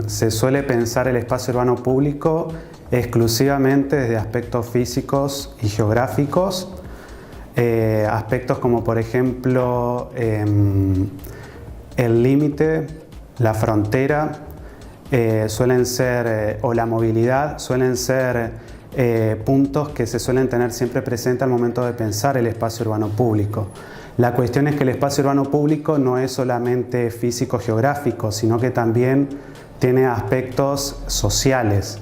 Se suele pensar el espacio urbano público exclusivamente desde aspectos físicos y geográficos, aspectos como por ejemplo el límite, la frontera, suelen ser, o la movilidad, suelen ser puntos que se suelen tener siempre presente al momento de pensar el espacio urbano público. La cuestión es que el espacio urbano público no es solamente físico-geográfico, sino que también tiene aspectos sociales.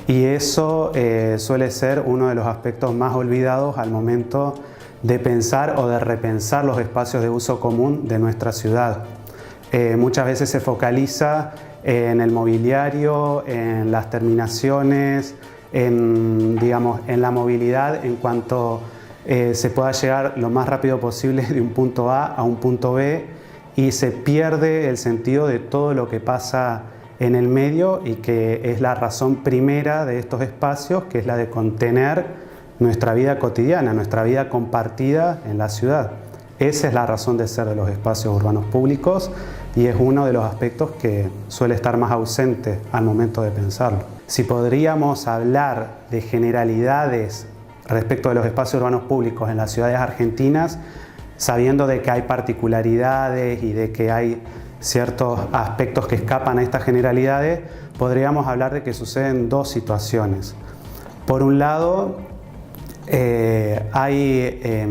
Y eso suele ser uno de los aspectos más olvidados al momento de pensar o de repensar los espacios de uso común de nuestra ciudad. Muchas veces se focaliza en el mobiliario, en las terminaciones, en la movilidad en cuanto se pueda llegar lo más rápido posible de un punto A un punto B, y se pierde el sentido de todo lo que pasa en el medio y que es la razón primera de estos espacios, que es la de contener nuestra vida cotidiana, nuestra vida compartida en la ciudad. Esa es la razón de ser de los espacios urbanos públicos y es uno de los aspectos que suele estar más ausente al momento de pensarlo. Si podríamos hablar de generalidades respecto de los espacios urbanos públicos en las ciudades argentinas, sabiendo de que hay particularidades y de que hay ciertos aspectos que escapan a estas generalidades, podríamos hablar de que suceden dos situaciones. Por un lado, hay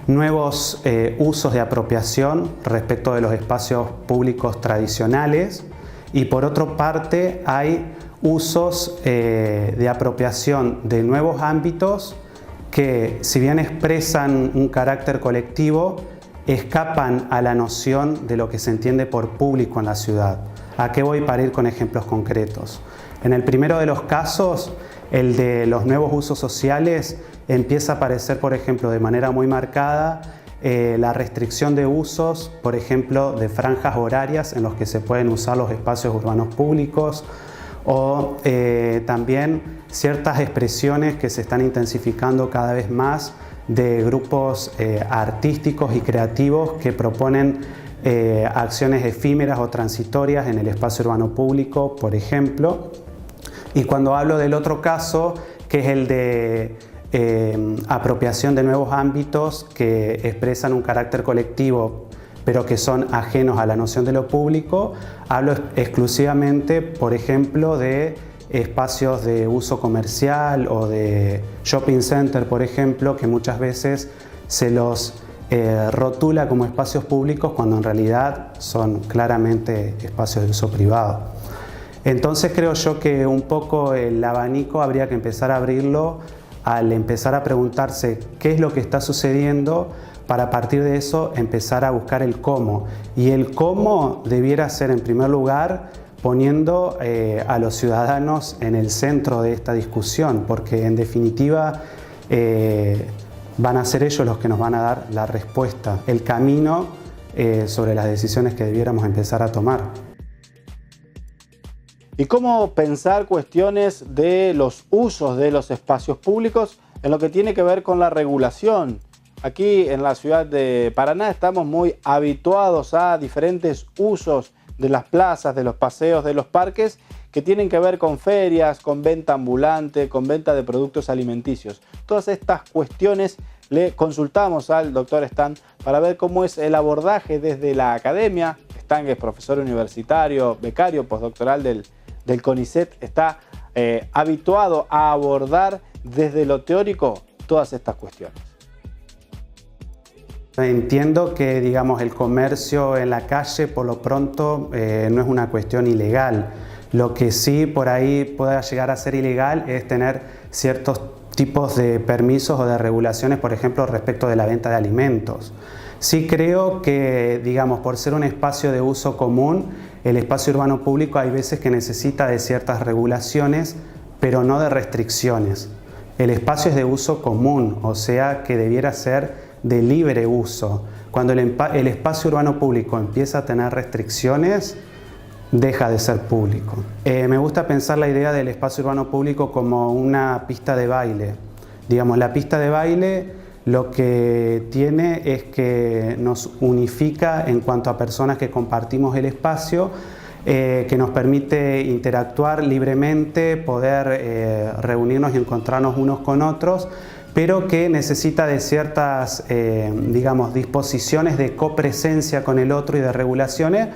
nuevos usos de apropiación respecto de los espacios públicos tradicionales, y por otra parte hay usos de apropiación de nuevos ámbitos que, si bien expresan un carácter colectivo, escapan a la noción de lo que se entiende por público en la ciudad. ¿A qué voy para ir con ejemplos concretos? En el primero de los casos, el de los nuevos usos sociales, empieza a aparecer, por ejemplo, de manera muy marcada la restricción de usos, por ejemplo, de franjas horarias en los que se pueden usar los espacios urbanos públicos, o también ciertas expresiones que se están intensificando cada vez más de grupos artísticos y creativos que proponen acciones efímeras o transitorias en el espacio urbano público, por ejemplo. Y cuando hablo del otro caso, que es el de apropiación de nuevos ámbitos que expresan un carácter colectivo pero que son ajenos a la noción de lo público, hablo exclusivamente, por ejemplo, de espacios de uso comercial o de shopping center, por ejemplo, que muchas veces se los rotula como espacios públicos cuando en realidad son claramente espacios de uso privado. Entonces creo yo que un poco el abanico habría que empezar a abrirlo al empezar a preguntarse qué es lo que está sucediendo, para a partir de eso empezar a buscar el cómo. Y el cómo debiera ser, en primer lugar, poniendo a los ciudadanos en el centro de esta discusión, porque en definitiva van a ser ellos los que nos van a dar la respuesta, el camino sobre las decisiones que debiéramos empezar a tomar. ¿Y cómo pensar cuestiones de los usos de los espacios públicos en lo que tiene que ver con la regulación? Aquí en la ciudad de Paraná estamos muy habituados a diferentes usos de las plazas, de los paseos, de los parques, que tienen que ver con ferias, con venta ambulante, con venta de productos alimenticios. Todas estas cuestiones le consultamos al doctor Stan para ver cómo es el abordaje desde la academia. Stan, que es profesor universitario, becario, postdoctoral del CONICET, está habituado a abordar desde lo teórico todas estas cuestiones. Entiendo que, digamos, el comercio en la calle por lo pronto no es una cuestión ilegal. Lo que sí por ahí pueda llegar a ser ilegal es tener ciertos tipos de permisos o de regulaciones, por ejemplo, respecto de la venta de alimentos. Sí creo que, digamos, por ser un espacio de uso común, el espacio urbano público hay veces que necesita de ciertas regulaciones, pero no de restricciones. El espacio es de uso común, o sea que debiera ser de libre uso. Cuando el espacio urbano público empieza a tener restricciones, deja de ser público. Me gusta pensar la idea del espacio urbano público como una pista de baile. Digamos, la pista de baile lo que tiene es que nos unifica en cuanto a personas que compartimos el espacio, que nos permite interactuar libremente, poder reunirnos y encontrarnos unos con otros, pero que necesita de ciertas, digamos, disposiciones de copresencia con el otro y de regulaciones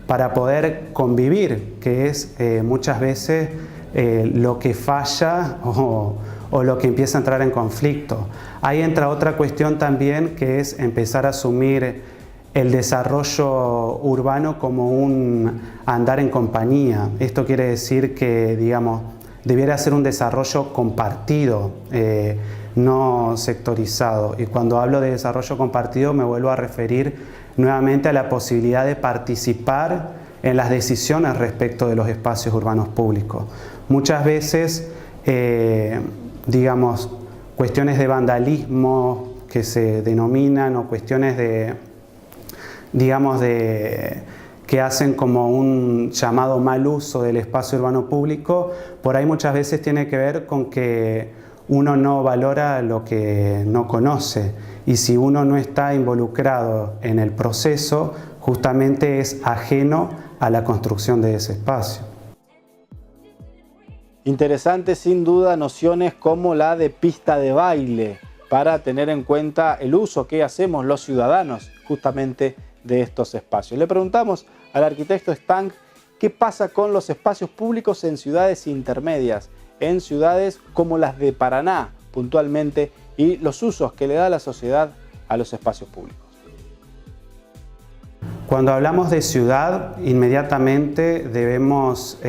para poder convivir, que es muchas veces lo que falla o lo que empieza a entrar en conflicto. Ahí entra otra cuestión también, que es empezar a asumir el desarrollo urbano como un andar en compañía. Esto quiere decir que, digamos, debiera ser un desarrollo compartido, no sectorizado. Y cuando hablo de desarrollo compartido me vuelvo a referir nuevamente a la posibilidad de participar en las decisiones respecto de los espacios urbanos públicos. Muchas veces, digamos, cuestiones de vandalismo que se denominan o cuestiones de, digamos, que hacen como un llamado mal uso del espacio urbano público, por ahí muchas veces tiene que ver con que uno no valora lo que no conoce, y si uno no está involucrado en el proceso, justamente es ajeno a la construcción de ese espacio. Interesante, sin duda, nociones como la de pista de baile, para tener en cuenta el uso que hacemos los ciudadanos justamente de estos espacios. Le preguntamos al arquitecto Stank qué pasa con los espacios públicos en ciudades intermedias, en ciudades como las de Paraná puntualmente, y los usos que le da la sociedad a los espacios públicos. Cuando hablamos de ciudad, inmediatamente debemos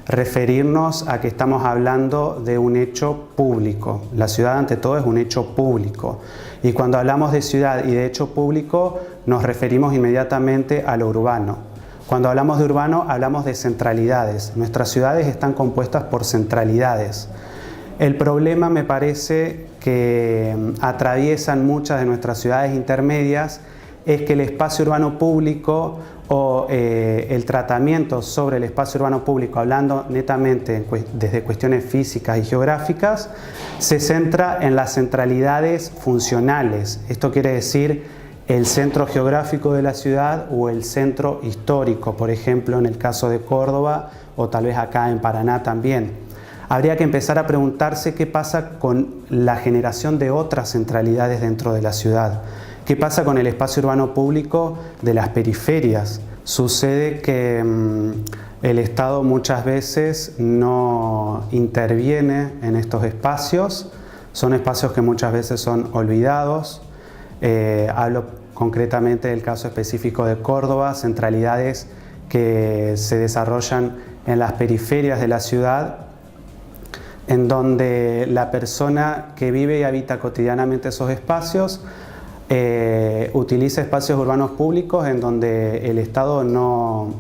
referirnos a que estamos hablando de un hecho público. La ciudad, ante todo, es un hecho público. Y cuando hablamos de ciudad y de hecho público, nos referimos inmediatamente a lo urbano. Cuando hablamos de urbano, hablamos de centralidades. Nuestras ciudades están compuestas por centralidades. El problema, me parece, que atraviesan muchas de nuestras ciudades intermedias es que el espacio urbano público o el tratamiento sobre el espacio urbano público, hablando netamente desde cuestiones físicas y geográficas, se centra en las centralidades funcionales. Esto quiere decir el centro geográfico de la ciudad o el centro histórico, por ejemplo, en el caso de Córdoba o tal vez acá en Paraná también. Habría que empezar a preguntarse qué pasa con la generación de otras centralidades dentro de la ciudad. ¿Qué pasa con el espacio urbano público de las periferias? Sucede que el Estado muchas veces no interviene en estos espacios. Son espacios que muchas veces son olvidados. Hablo concretamente del caso específico de Córdoba, centralidades que se desarrollan en las periferias de la ciudad, en donde la persona que vive y habita cotidianamente esos espacios utiliza espacios urbanos públicos en donde el Estado no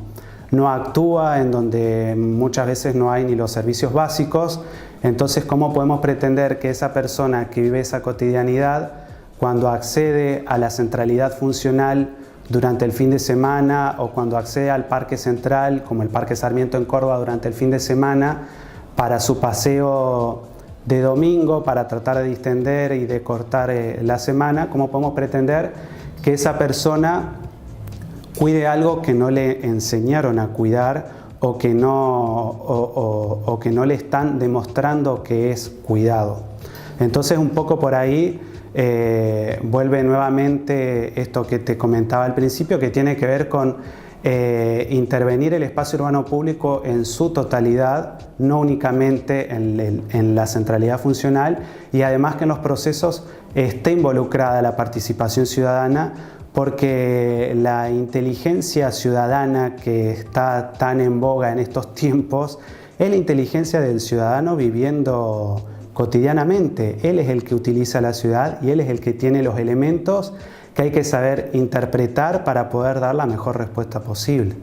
actúa, en donde muchas veces no hay ni los servicios básicos. Entonces, ¿cómo podemos pretender que esa persona que vive esa cotidianidad, cuando accede a la centralidad funcional durante el fin de semana o cuando accede al Parque Central, como el Parque Sarmiento en Córdoba durante el fin de semana, para su paseo de domingo, para tratar de distender y de cortar la semana, cómo podemos pretender que esa persona cuide algo que no le enseñaron a cuidar o que no le están demostrando que es cuidado? Entonces, un poco por ahí vuelve nuevamente esto que te comentaba al principio, que tiene que ver con intervenir el espacio urbano público en su totalidad, no únicamente en la centralidad funcional, y además que en los procesos esté involucrada la participación ciudadana, porque la inteligencia ciudadana que está tan en boga en estos tiempos es la inteligencia del ciudadano viviendo cotidianamente. Él es el que utiliza la ciudad y él es el que tiene los elementos que hay que saber interpretar para poder dar la mejor respuesta posible.